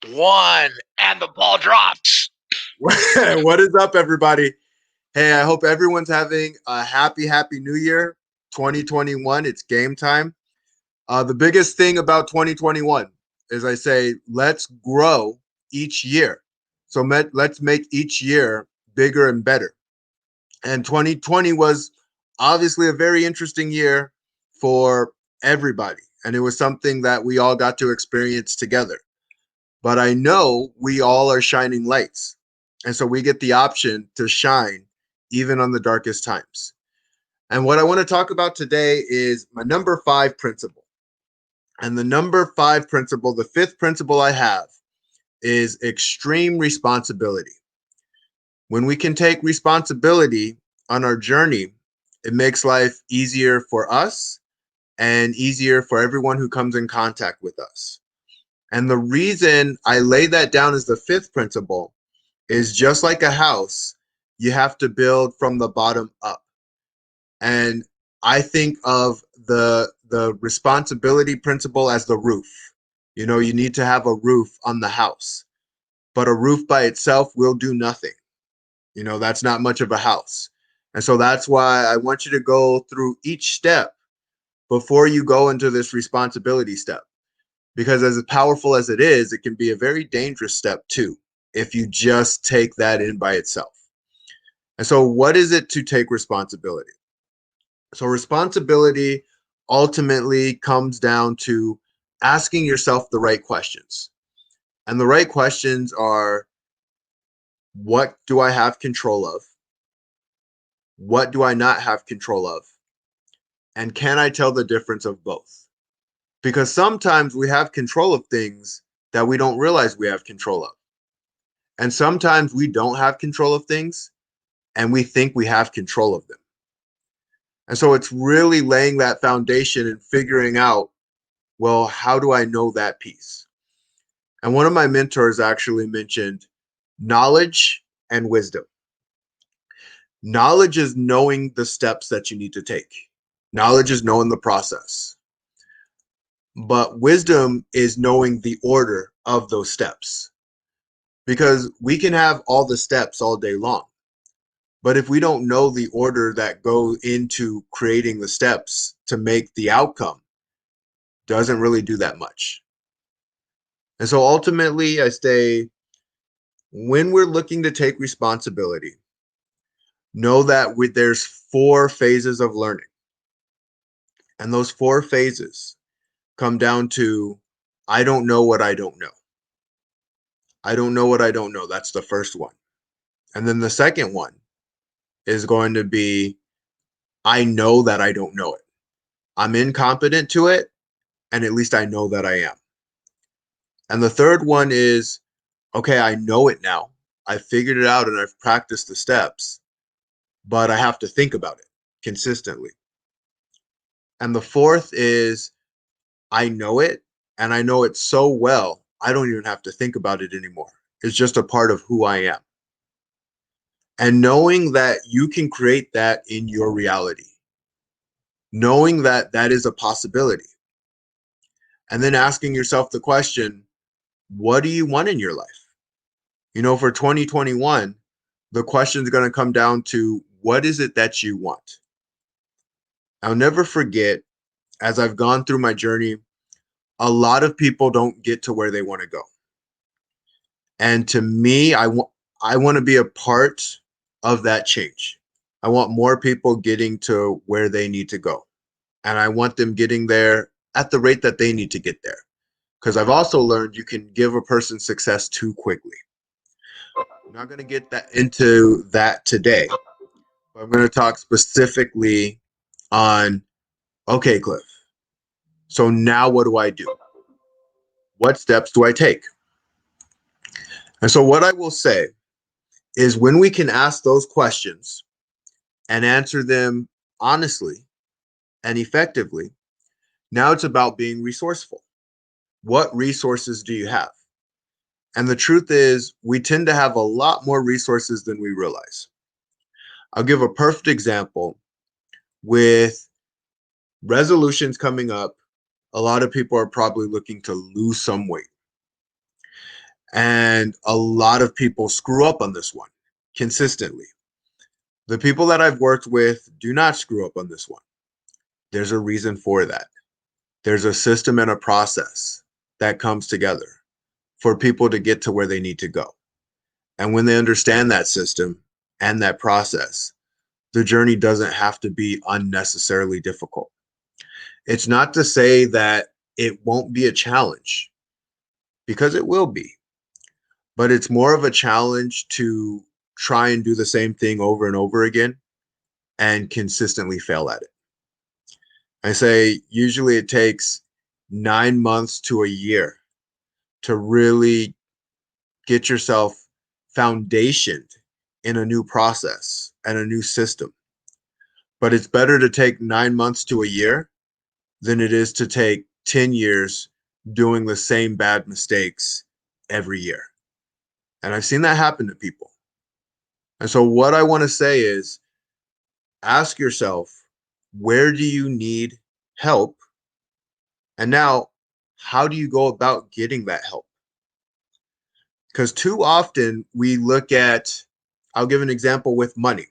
One, and the ball drops. What is up, everybody? Hey, I hope everyone's having a happy new year 2021. It's game time. The biggest thing about 2021 is I say, let's grow each year. So let's make each year bigger and better. And 2020 was obviously a very interesting year for everybody. And it was something that we all got to experience together. But I know we all are shining lights. And so we get the option to shine even on the darkest times. And what I want to talk about today is my number five principle. And the number five principle, the fifth principle I have, is extreme responsibility. When we can take responsibility on our journey, it makes life easier for us and easier for everyone who comes in contact with us. And the reason I lay that down as the fifth principle is just like a house, you have to build from the bottom up. And I think of the responsibility principle as the roof. You know, you need to have a roof on the house, but a roof by itself will do nothing. You know, that's not much of a house. And so that's why I want you to go through each step before you go into this responsibility step. Because as powerful as it can be a very dangerous step too, if you just take that in by itself. And so, what is it to take responsibility? So, responsibility ultimately comes down to asking yourself the right questions. And the right questions are, what do I have control of? What do I not have control of? And can I tell the difference of both? Because sometimes we have control of things that we don't realize we have control of. And sometimes we don't have control of things and we think we have control of them. And so it's really laying that foundation and figuring out, well, how do I know that piece? And one of my mentors actually mentioned knowledge and wisdom. Knowledge is knowing the steps that you need to take, knowledge is knowing the process. But wisdom is knowing the order of those steps. Because we can have all the steps all day long. But if we don't know the order that go into creating the steps to make the outcome, doesn't really do that much. And so ultimately, I say, when we're looking to take responsibility, know that there's four phases of learning. And those four phases come down to, I don't know what I don't know. I don't know what I don't know. That's the first one. And then the second one is going to be, I know that I don't know it. I'm incompetent to it, and at least I know that I am. And the third one is, okay, I know it now. I figured it out and I've practiced the steps, but I have to think about it consistently. And the fourth is, I know it and I know it so well, I don't even have to think about it anymore. It's just a part of who I am. And knowing that you can create that in your reality, knowing that that is a possibility, and then asking yourself the question, what do you want in your life? You know, for 2021, the question is going to come down to, what is it that you want? I'll never forget, as I've gone through my journey, a lot of people don't get to where they want to go. And to me, I want to be a part of that change. I want more people getting to where they need to go. And I want them getting there at the rate that they need to get there. Because I've also learned you can give a person success too quickly. I'm not going to get that into that today. But I'm going to talk specifically on, okay, Cliff. So now what do I do? What steps do I take? And so what I will say is, when we can ask those questions and answer them honestly and effectively, now it's about being resourceful. What resources do you have? And the truth is, we tend to have a lot more resources than we realize. I'll give a perfect example with resolutions coming up. A lot of people are probably looking to lose some weight. And a lot of people screw up on this one consistently. The people that I've worked with do not screw up on this one. There's a reason for that. There's a system and a process that comes together for people to get to where they need to go. And when they understand that system and that process, the journey doesn't have to be unnecessarily difficult. It's not to say that it won't be a challenge, because it will be, but it's more of a challenge to try and do the same thing over and over again and consistently fail at it. I say usually it takes 9 months to a year to really get yourself foundationed in a new process and a new system. But it's better to take 9 months to a year than it is to take 10 years doing the same bad mistakes every year. And I've seen that happen to people. And so, what I want to say is ask yourself, where do you need help? And now, how do you go about getting that help? Because too often we look at, I'll give an example with money.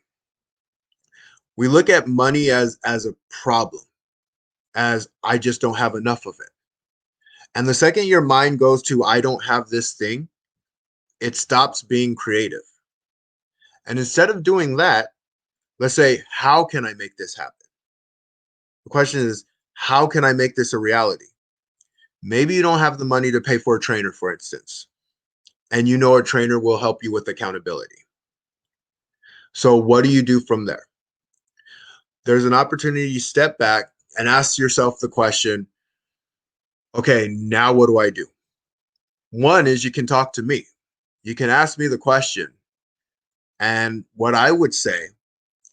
We look at money as a problem, as I just don't have enough of it. And the second your mind goes to, I don't have this thing, it stops being creative. And instead of doing that, let's say, how can I make this happen? The question is, how can I make this a reality? Maybe you don't have the money to pay for a trainer, for instance, and you know a trainer will help you with accountability. So, what do you do from there? There's an opportunity to step back and ask yourself the question, okay, now what do I do? One is you can talk to me. You can ask me the question. And what I would say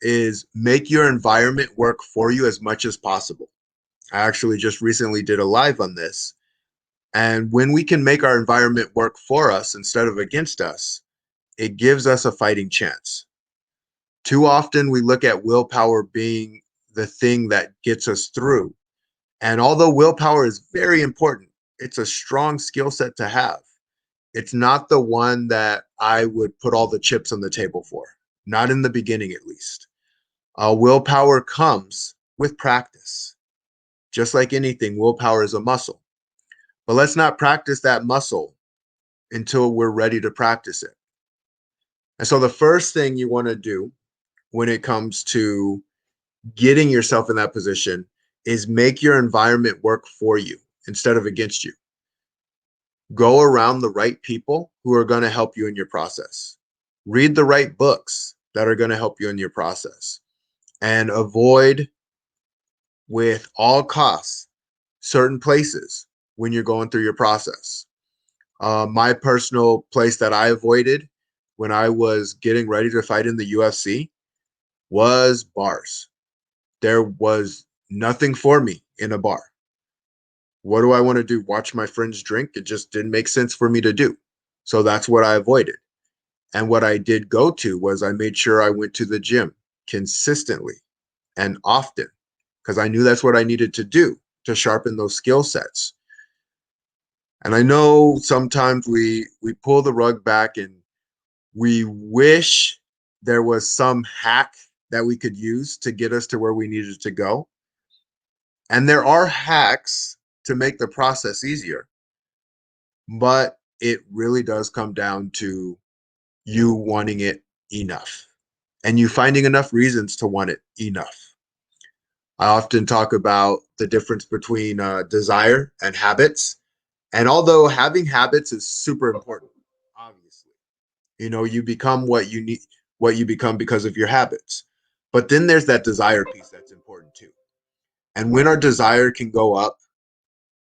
is make your environment work for you as much as possible. I actually just recently did a live on this. And when we can make our environment work for us instead of against us, it gives us a fighting chance. Too often we look at willpower being the thing that gets us through. And although willpower is very important, it's a strong skill set to have. It's not the one that I would put all the chips on the table for, not in the beginning at least. Willpower comes with practice. Just like anything, willpower is a muscle. But let's not practice that muscle until we're ready to practice it. And so the first thing you want to do when it comes to getting yourself in that position is make your environment work for you instead of against you. Go around the right people who are going to help you in your process. Read the right books that are going to help you in your process. And avoid, with all costs, certain places when you're going through your process. My personal place that I avoided when I was getting ready to fight in the UFC was bars. There was nothing for me in a bar. What do I want to do? Watch my friends drink? It just didn't make sense for me to do. So that's what I avoided. And what I did go to was I made sure I went to the gym consistently and often because I knew that's what I needed to do to sharpen those skill sets. And I know sometimes we pull the rug back and we wish there was some hack that we could use to get us to where we needed to go. And there are hacks to make the process easier, but it really does come down to you wanting it enough and you finding enough reasons to want it enough. I often talk about the difference between desire and habits. And although having habits is super important, obviously, you become what you need, what you become because of your habits. But then there's that desire piece that's important too. And when our desire can go up,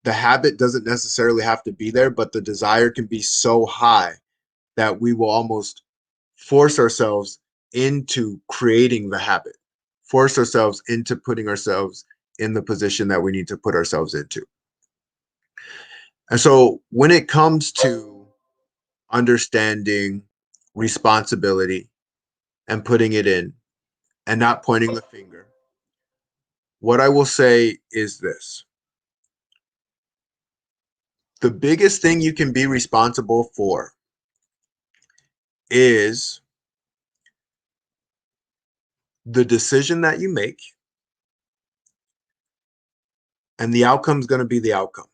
the habit doesn't necessarily have to be there, but the desire can be so high that we will almost force ourselves into creating the habit, force ourselves into putting ourselves in the position that we need to put ourselves into. And so when it comes to understanding responsibility and putting it in and not pointing the finger, what I will say is this: The biggest thing you can be responsible for is the decision that you make, and the outcome is going to be the outcome.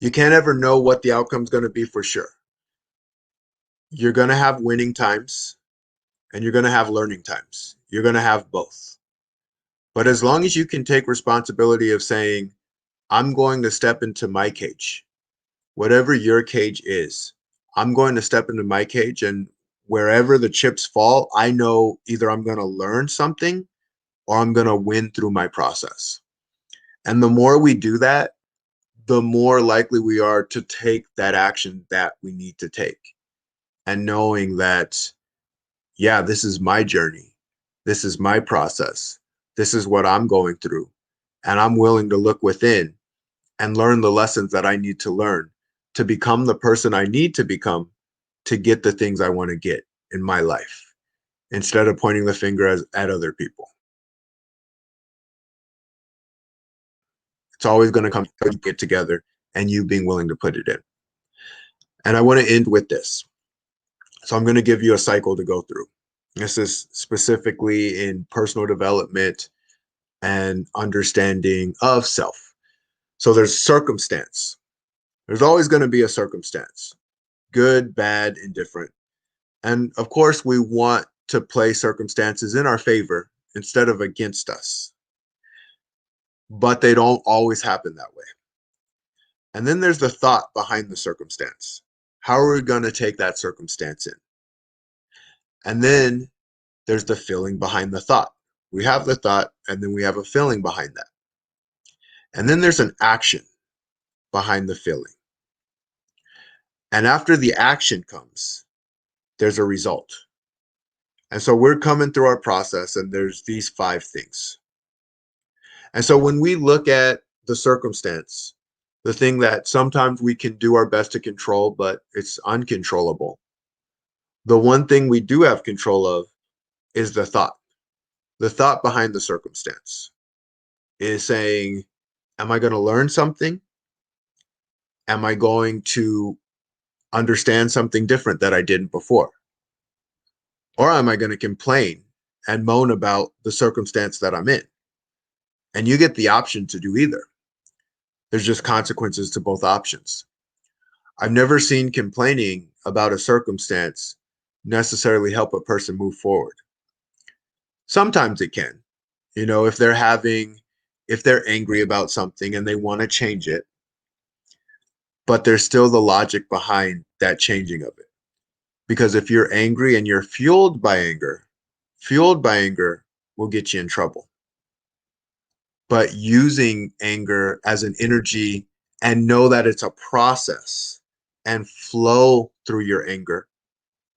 You can't ever know what the outcome is going to be for sure. You're going to have winning times and you're going to have learning times. You're going to have both. But as long as you can take responsibility of saying, I'm going to step into my cage, whatever your cage is, I'm going to step into my cage, and wherever the chips fall, I know either I'm going to learn something or I'm going to win through my process. And the more we do that, the more likely we are to take that action that we need to take. And knowing that, yeah, this is my journey. This is my process. This is what I'm going through. And I'm willing to look within and learn the lessons that I need to learn to become the person I need to become to get the things I want to get in my life instead of pointing the finger at other people. It's always going to come to get together and you being willing to put it in. And I want to end with this. So I'm going to give you a cycle to go through. This is specifically in personal development and understanding of self. So there's circumstance. There's always going to be a circumstance, good, bad, indifferent. And of course, we want to play circumstances in our favor instead of against us. But they don't always happen that way. And then there's the thought behind the circumstance. How are we going to take that circumstance in? And then there's the feeling behind the thought. We have the thought, and then we have a feeling behind that. And then there's an action behind the feeling. And after the action comes, there's a result. And so we're coming through our process, and there's these 5 things. And so when we look at the circumstance, the thing that sometimes we can do our best to control, but it's uncontrollable, the one thing we do have control of is the thought. The thought behind the circumstance is saying, am I going to learn something? Am I going to understand something different that I didn't before? Or am I going to complain and moan about the circumstance that I'm in? And you get the option to do either. There's just consequences to both options. I've never seen complaining about a circumstance necessarily help a person move forward. Sometimes it can, if they're angry about something and they want to change it, but there's still the logic behind that changing of it. Because if you're angry and you're fueled by anger will get you in trouble. But using anger as an energy and know that it's a process and flow through your anger,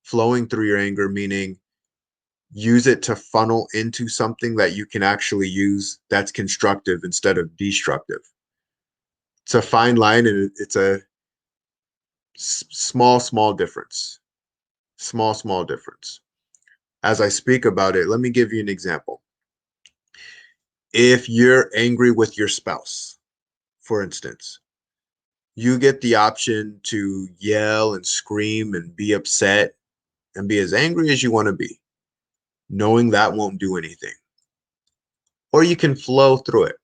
flowing through your anger, meaning use it to funnel into something that you can actually use that's constructive instead of destructive. It's a fine line, and it's a small difference. Small difference. As I speak about it, let me give you an example. If you're angry with your spouse, for instance, you get the option to yell and scream and be upset and be as angry as you want to be, knowing that won't do anything. Or you can flow through it.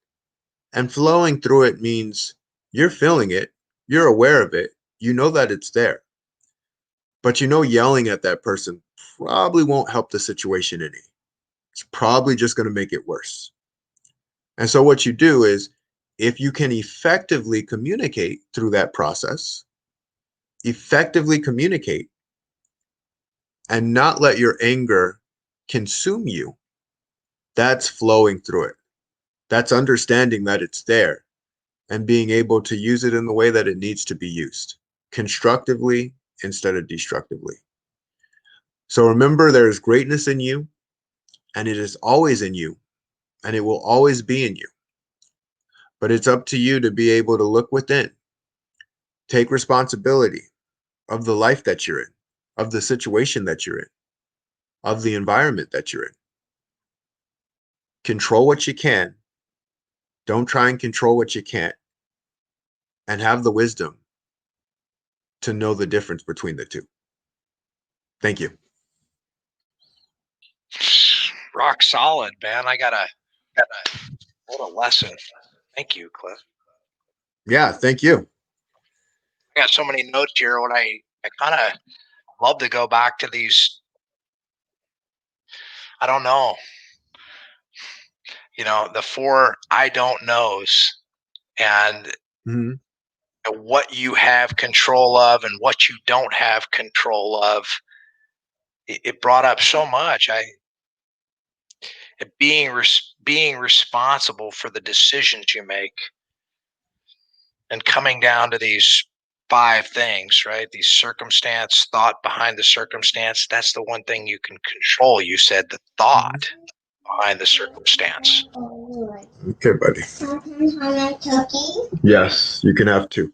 And flowing through it means you're feeling it, you're aware of it, you know that it's there. But yelling at that person probably won't help the situation any. It's probably just going to make it worse. And so what you do is, if you can effectively communicate through that process, effectively communicate and not let your anger consume you, that's flowing through it. That's understanding that it's there and being able to use it in the way that it needs to be used, constructively instead of destructively. So remember, there is greatness in you, and it is always in you, and it will always be in you. But it's up to you to be able to look within, take responsibility of the life that you're in, of the situation that you're in, of the environment that you're in. Control what you can. Don't try and control what you can't. And have the wisdom to know the difference between the two. Thank you. Rock solid, man. I gotta what a lesson. Thank you, Cliff. Yeah, thank you. I got so many notes here. When I kind of love to go back to these. I don't know. The 4 I don't knows, and Mhm. what you have control of and what you don't have control of. It brought up so much. Being responsible for the decisions you make, and coming down to these 5 things, right? These circumstance, thought behind the circumstance. That's the one thing you can control. You said the thought behind the circumstance. Okay, buddy. Yes, you can have 2.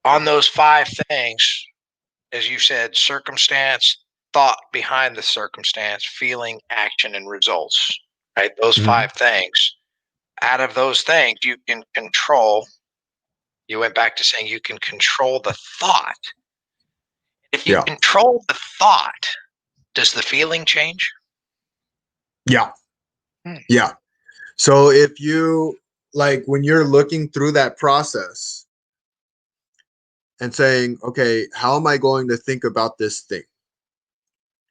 On those 5 things, as you said, circumstance, thought behind the circumstance, feeling, action, and results, right? Those Mhm. 5 things. Out of those things, you can control. You went back to saying you can control the thought. If you Yeah. control the thought, does the feeling change? Yeah. Hmm. Yeah. So if you like when you're looking through that process and saying, okay, how am I going to think about this thing?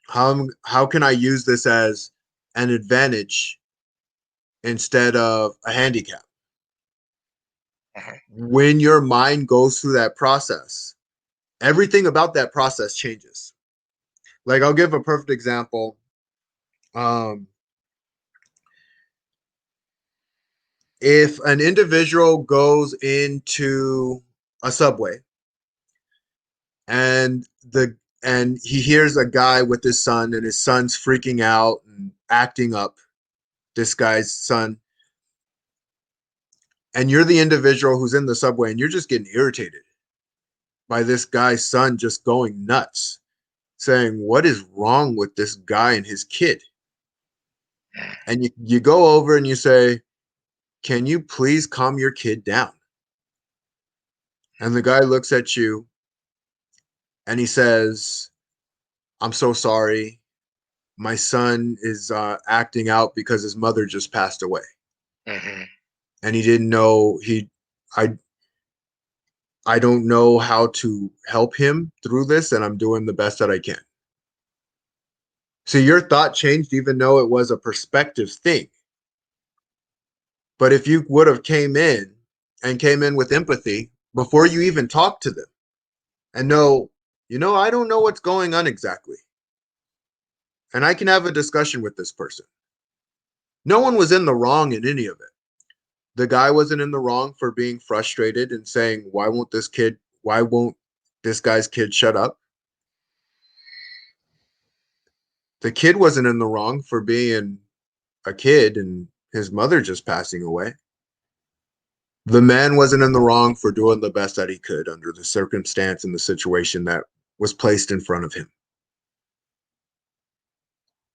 How can I use this as an advantage instead of a handicap? Mhm. When your mind goes through that process, everything about that process changes. Like I'll give a perfect example. Um, if an individual goes into a subway and he hears a guy with his son and his son's freaking out and acting up, this guy's son, and you're the individual who's in the subway and you're just getting irritated by this guy's son just going nuts, saying, what is wrong with this guy and his kid? And you go over and you say, can you please calm your kid down? And the guy looks at you and he says, I'm so sorry. My son is acting out because his mother just passed away. Mhm. And he didn't know I I don't know how to help him through this, and I'm doing the best that I can. So your thought changed even though it was a perspective thing. But if you would have came in with empathy before you even talked to them and know, I don't know what's going on exactly. And I can have a discussion with this person. No one was in the wrong in any of it. The guy wasn't in the wrong for being frustrated and saying, why won't this guy's kid shut up? The kid wasn't in the wrong for being a kid and his mother just passing away. The man wasn't in the wrong for doing the best that he could under the circumstance and the situation that was placed in front of him.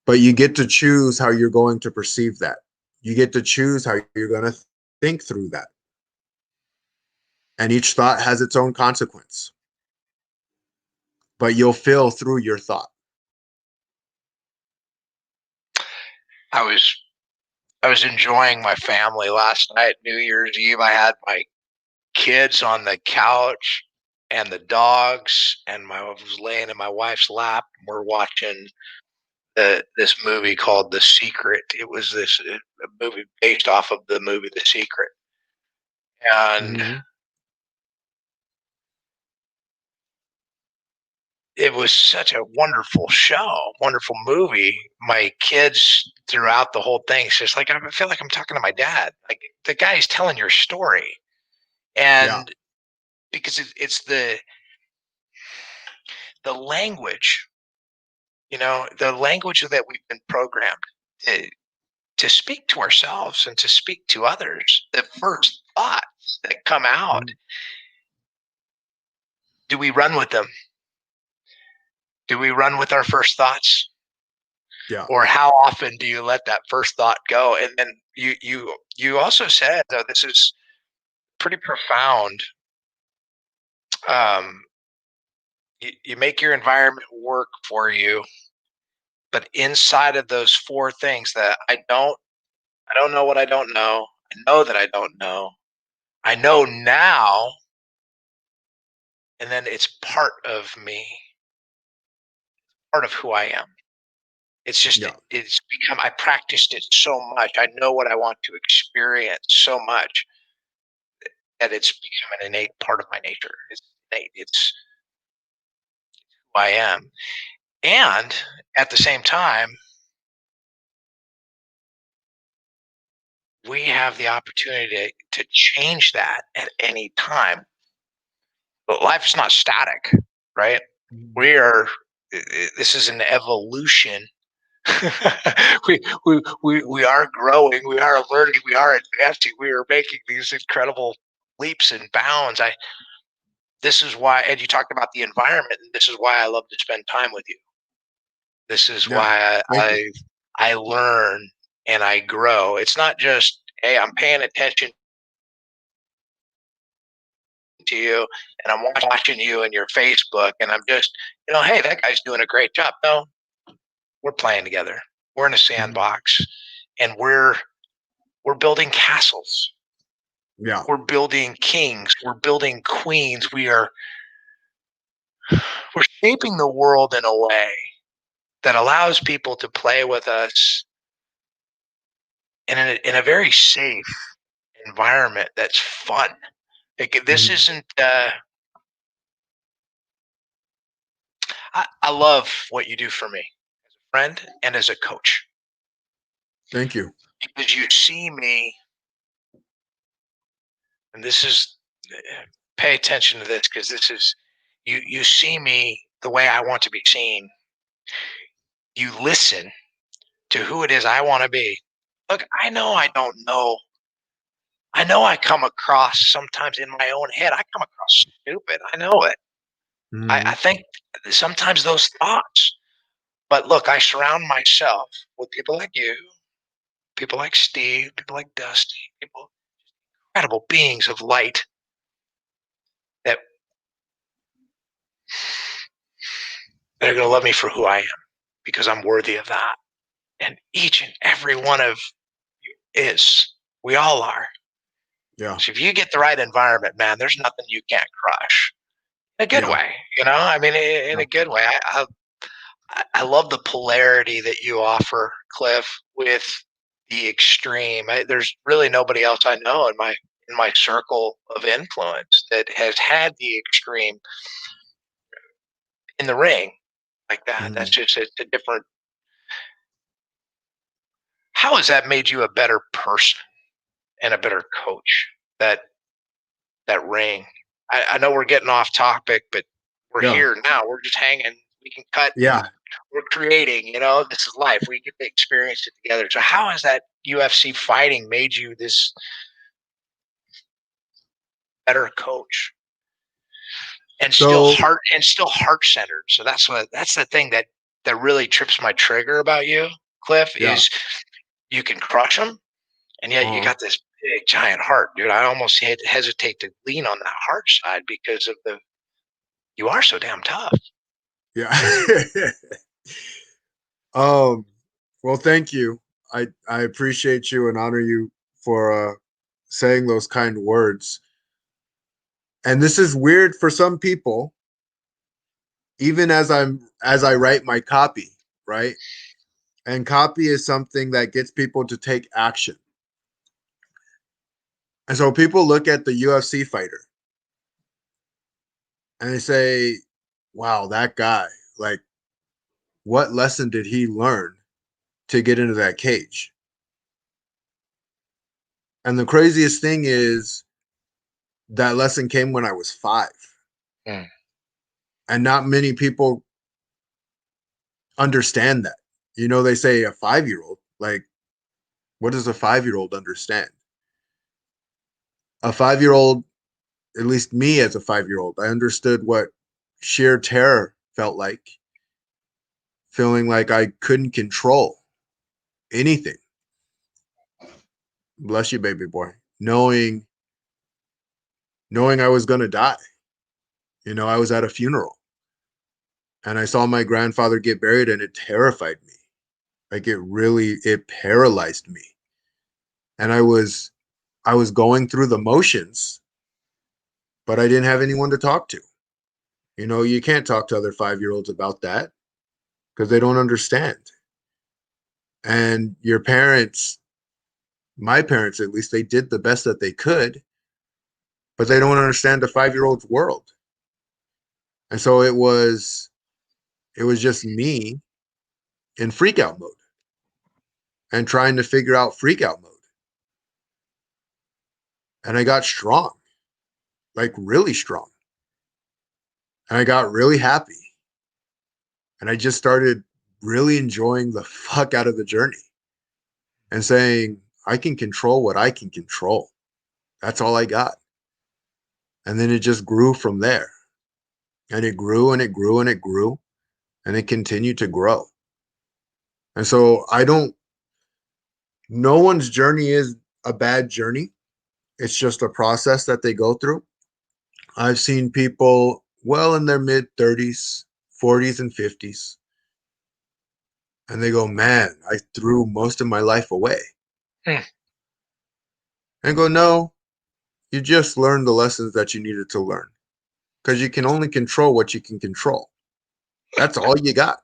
But you get to choose how you're going to perceive that. You get to choose how you're going to think through that. And each thought has its own consequence. But you'll feel through your thought. I was I was enjoying my family last night, New Year's Eve. I had my kids on the couch and the dogs, and I was laying in my wife's lap. We're watching this movie called The Secret. It was a movie based off of the movie The Secret, and Mm-hmm. it was such a wonderful show, wonderful movie. My kids throughout the whole thing, it's just like I feel like I'm talking to my dad. Like the guy's telling your story, Yeah. and because it's the language, the language that we've been programmed to, to speak to ourselves and to speak to others. The first thoughts that come out, Mm-hmm. do we run with them? Do we run with our first thoughts? Yeah. Or how often do you let that first thought go? And then you also said, though, this is pretty profound. Um, you make your environment work for you, but inside of those four things that I don't know what I don't know. I know that I don't know. I know now, and then it's part of me, part of who I am. It's just Yeah. it's become I practiced it so much. I know what I want to experience so much that it's become an innate part of my nature. It's innate. It's who I am. And at the same time, we have the opportunity to change that at any time. But life's not static, right? Mhm. We are this is an evolution. We are growing, we are learning, we are advancing, we are making these incredible leaps and bounds. I This is why, and you talked about the environment, and this is why I love to spend time with you. This is Yeah. why Thank you. I learn and I grow. It's not just, hey, I'm paying attention to you and I'm watching you and your Facebook and I'm just, hey, that guy's doing a great job. No, we're playing together. We're in a Mhm. sandbox and we're building castles. Yeah. We're building kings. We're building queens. We're shaping the world in a way that allows people to play with us in a very safe environment that's fun. Like, this Mhm. isn't. I love what you do for me, as a friend and as a coach, Thank you. because you see me, and this is. Pay attention to this because this is you. You see me the way I want to be seen. You listen to who it is I want to be. Look, I know I don't know. I know I come across sometimes in my own head. I come across stupid. I know it. I Mhm. think sometimes those thoughts. But look, I surround myself with people like you, people like Steve, people like Dusty, people, incredible beings of light that, that are going to love me for who I am because I'm worthy of that. And each and every one of you is. We all are. Yeah. So if you get the right environment, man, there's nothing you can't crush. In a good Yeah. way, I mean, in Yeah. a good way. I love the polarity that you offer, Cliff, with the extreme. There's really nobody else I know in my circle of influence that has had the extreme in the ring like that. That's Mhm. just a different. How has that made you a better person and a better coach? That that ring. I know we're getting off topic, but we're Yeah. here now. We're just hanging. We can cut Yeah. and we're creating. This is life. We get to experience it together. So how has that UFC fighting made you this better coach So and still heart centered? So that's the thing that really trips my trigger about you, Cliff, yeah. is you can crush them, and yet you Uh-huh. got this big giant heart, dude. I almost hesitate to lean on that heart side because of the you are so damn tough. Yeah. um well, thank you. I appreciate you and honor you for saying those kind words. And this is weird for some people, even as I write my copy, right? And copy is something that gets people to take action. And so people look at the UFC fighter and they say, wow, that guy, like, what lesson did he learn to get into that cage? And the craziest thing is that lesson came when I was 5. Mm. And not many people understand that. They say a 5-year-old, like, what does a 5-year-old understand? A 5-year-old, at least me as a 5-year-old, I understood what sheer terror felt like, feeling like I couldn't control anything. Bless you, baby boy. Knowing knowing I was going to die. You know, I was at a funeral and I saw my grandfather get buried and it terrified me. Like it paralyzed me. And I was going through the motions, but I didn't have anyone to talk to. You know, you can't talk to other 5-year-olds about that because they don't understand. And your parents, my parents at least, they did the best that they could, but they don't understand a 5-year-old's world. And so it was just me in freak out mode and trying to figure out freak out mode. And I got strong, like really strong. And I got really happy. And I just started really enjoying the fuck out of the journey and saying, I can control what I can control. That's all I got. And then it just grew from there. And it grew and it grew and it grew and it continued to grow. And so no one's journey is a bad journey. It's just a process that they go through. I've seen people well in their mid 30s, 40s, and 50s, and they go, man, I threw most of my life away. Hmm. And go, no, you just learned the lessons that you needed to learn because you can only control what you can control. That's all you got.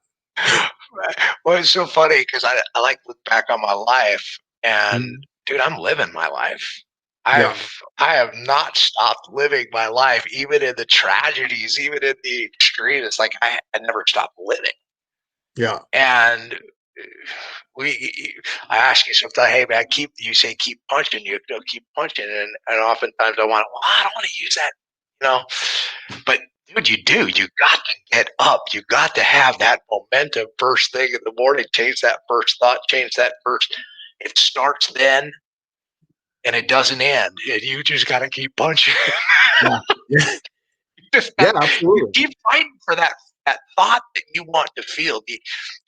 Well, it's so funny because I like to look back on my life and Mhm. dude, I'm living my life. I Yeah. have I have not stopped living my life, even in the tragedies, even in the extreme. It's like I never stopped living. Yeah. And I ask you sometimes, hey man, you say keep punching, keep punching, and oftentimes well, I don't want to use that, you know, but dude, you got to get up, you got to have that momentum first thing in the morning, change that first thought, change that first. It starts then, and it doesn't end, and you just got to keep punching. Yeah. Yeah. You just Yeah. got you Absolutely. keep fighting for that thought that you want to feel, the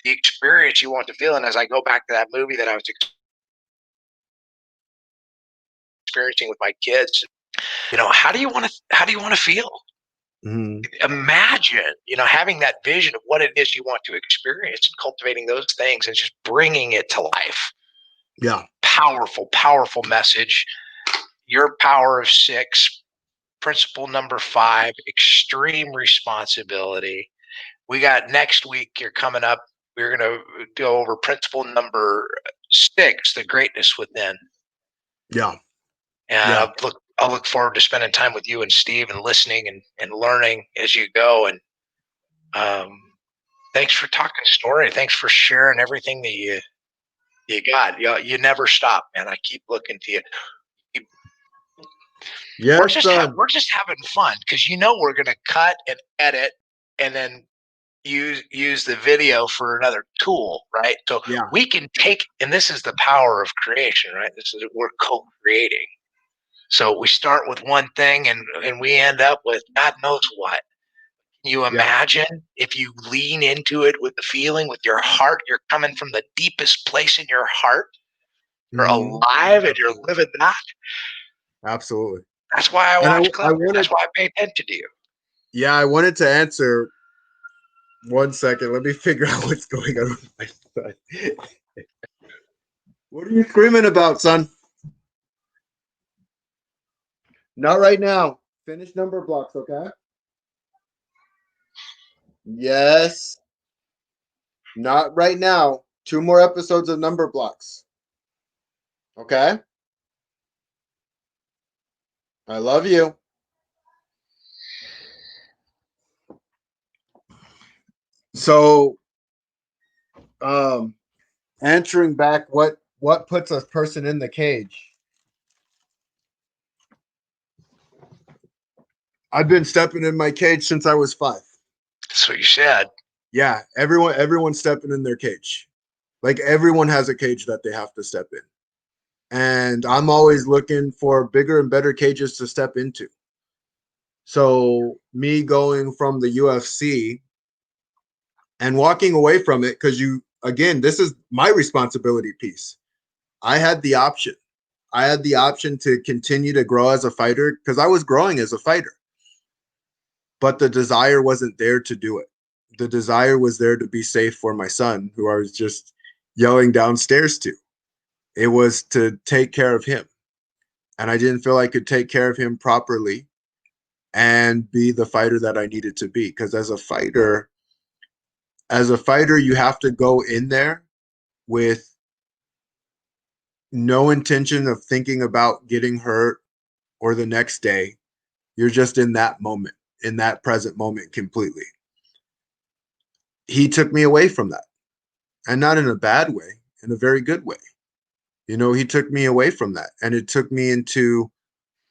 experience you want to feel. And as I go back to that movie that I was experiencing with my kids, how do you want to feel? Mhm. Imagine, having that vision of what it is you want to experience and cultivating those things and just bringing it to life. Yeah. Powerful, powerful message. Your power of 6, principle number 5, extreme responsibility. We got next week, you're coming up. We're going to go over principle number 6, the greatness within. Yeah. And Yeah. I'll look forward to spending time with you and Steve and listening and learning as you go. And um, thanks for talking story. Thanks for sharing everything that you got. You never stop, man. I keep looking to you. We're Yes. just we're just having fun because we're gonna cut and edit and then use the video for another tool, right? So Yeah. we can take, and this is the power of creation, right? This is we're co-creating. So we start with one thing and we end up with God knows what. Can you Yeah. imagine if you lean into it with the feeling, with your heart, you're coming from the deepest place in your heart. You're Mhm. alive and you're Absolutely. living that. Absolutely. That's why I And watch I Clifford. That's wanted, why I pay attention to you. yeah, I wanted to answer. One second. Let me figure out what's going on with my son. What are you screaming about, son? Not right now. Finish number blocks, okay? Yes. Not right now. 2 more episodes of number blocks. Okay? I love you. So, um, answering back, what puts a person in the cage? I've been stepping in my cage since I was 5. That's what you said. Yeah, everyone's stepping in their cage. Like everyone has a cage that they have to step in. And I'm always looking for bigger and better cages to step into. So, me going from the UFC and walking away from it, because again, this is my responsibility piece. I had the option. I had the option to continue to grow as a fighter because I was growing as a fighter, but the desire wasn't there to do it. The desire was there to be safe for my son, who I was just yelling downstairs to. It was to take care of him. And I didn't feel I could take care of him properly and be the fighter that I needed to be. Because as a fighter, you have to go in there with no intention of thinking about getting hurt or the next day. You're just in that moment, in that present moment completely. He took me away from that, and not in a bad way, in a very good way. He took me away from that, and it took me into,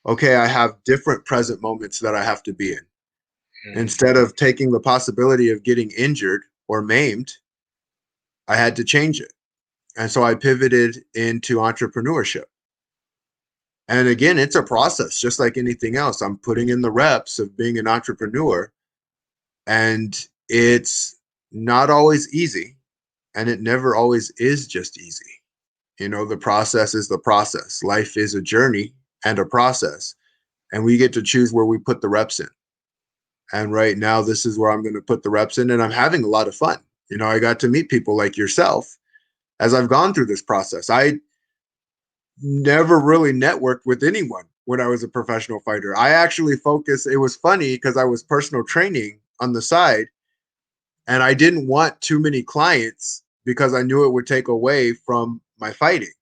okay, I have different present moments that I have to be in. Mm. Instead of taking the possibility of getting injured or maimed, I had to change it. And so I pivoted into entrepreneurship. And again, it's a process, just like anything else. I'm putting in the reps of being an entrepreneur, and it's not always easy, and it never always is just easy. The process is the process. Life is a journey and a process, and we get to choose where we put the reps in. And right now, this is where I'm going to put the reps in, and I'm having a lot of fun. I got to meet people like yourself as I've gone through this process. I never really networked with anyone when I was a professional fighter. I actually focused, it was funny because I was personal training on the side, and I didn't want too many clients because I knew it would take away from my fighting.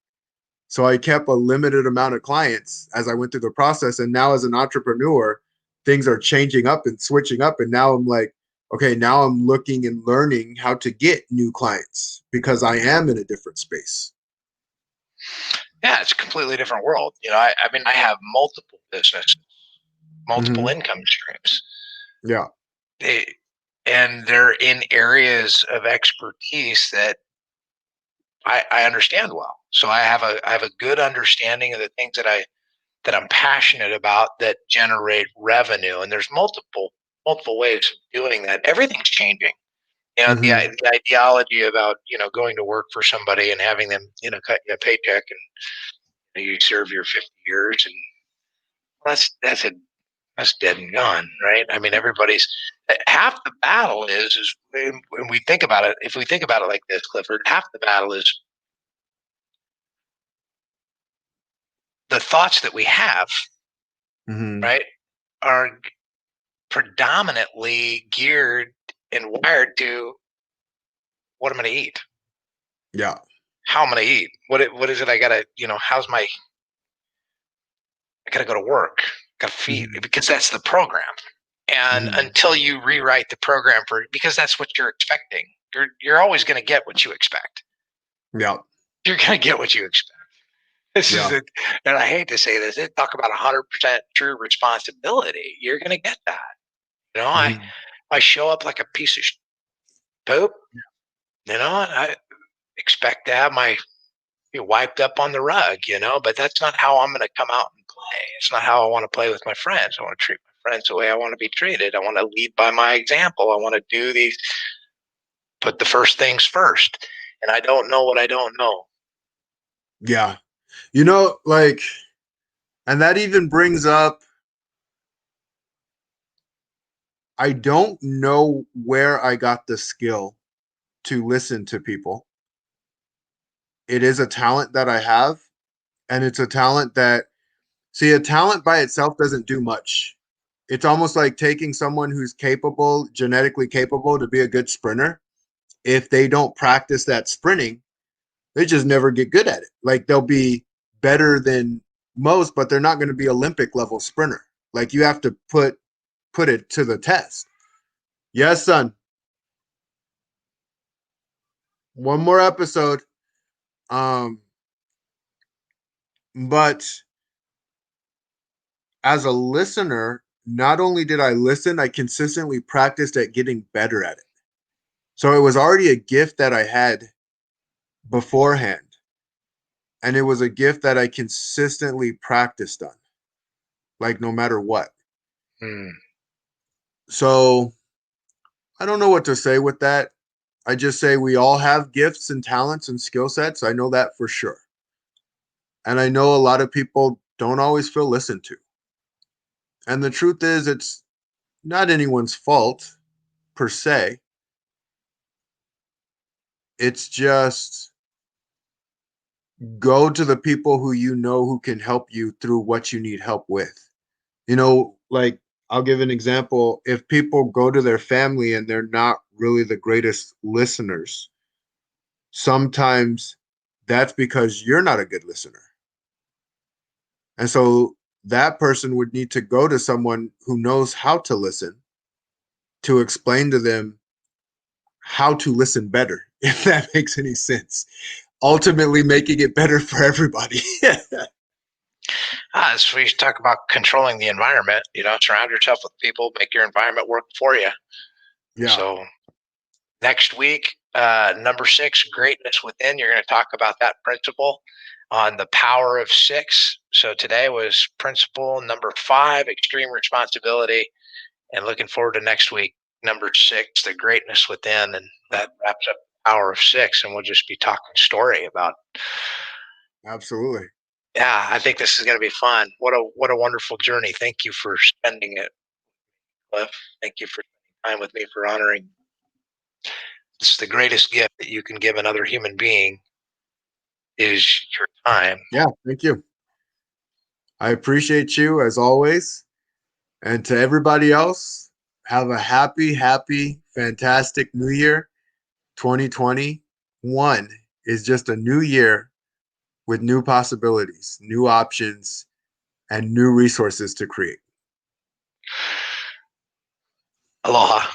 So I kept a limited amount of clients as I went through the process. And now as an entrepreneur, things are changing up and switching up. And now I'm like, okay, now I'm looking and learning how to get new clients because I am in a different space. Yeah, it's a completely different world. I mean, I have multiple businesses, multiple Hmm. income streams. Yeah. They, and they're in areas of expertise that I understand well. So I have a good understanding of the things that I'm passionate about that generate revenue. And there's multiple ways of doing that. Everything's changing. Hmm. The ideology about going to work for somebody and having them cut you a paycheck and you serve your 50 years, and that's dead and gone, right? I mean, everybody's half the battle is when we think about it. If we think about it like this, Clifford, half the battle is the thoughts that we have, Hmm. right, are predominantly geared and wired to what I'm going to eat, Yeah. how I'm going to eat, what is it I got to, how's my, I got to go to work, got to feed, Hmm. because that's the program. And Hmm. until you rewrite the program because that's what you're expecting, you're always going to get what you expect. Yeah. You're going to get what you expect. This is Yeah. it. And I hate to say this, talk about 100% true responsibility. You're going to get that. Hmm. I show up like a piece of poop, and I expect to have my wiped up on the rug, but that's not how I'm going to come out and play. It's not how I want to play with my friends. I want to treat my friends the way I want to be treated. I want to lead by my example. I want to do these, put the first things first. And I don't know what I don't know. Yeah. Like, and that even brings up, I don't know where I got the skill to listen to people. It is a talent that I have, and it's a talent that, see, a talent by itself doesn't do much. It's almost like taking someone who's capable, genetically capable to be a good sprinter. If they don't practice that sprinting, they just never get good at it. Like they'll be better than most, but they're not going to be Olympic level sprinter. Like you have to put it to the test. Yes, son. One more episode. Um, but as a listener, not only did I listen, I consistently practiced at getting better at it. So it was already a gift that I had beforehand. And it was a gift that I consistently practiced on, like no matter what. Hmm. So I don't know what to say with that. I just say we all have gifts and talents and skill sets. I know that for sure. And I know a lot of people don't always feel listened to. And the truth is, it's not anyone's fault per se. It's just go to the people who you know who can help you through what you need help with. Like I'll give an example. If people go to their family and they're not really the greatest listeners, sometimes that's because you're not a good listener. And so that person would need to go to someone who knows how to listen to explain to them how to listen better, if that makes any sense. Ultimately, making it better for everybody. So we talk about controlling the environment. Surround yourself with people, make your environment work for you. Yeah, So next week, number 6, greatness within. You're going to talk about that principle on the power of 6. So today was principle number 5, extreme responsibility, and looking forward to next week, number 6, the greatness within, and that wraps up the power of 6, and we'll just be talking story about. absolutely. Yeah, I think this is going to be fun. What a wonderful journey. Thank you for spending it, Cliff. Thank you for spending time with me, for honoring. It's the greatest gift that you can give another human being is your time. Yeah, thank you. I appreciate you as always. And to everybody else, have a happy, fantastic new year. 2021 is just a new year with new possibilities, new options, and new resources to create. Aloha.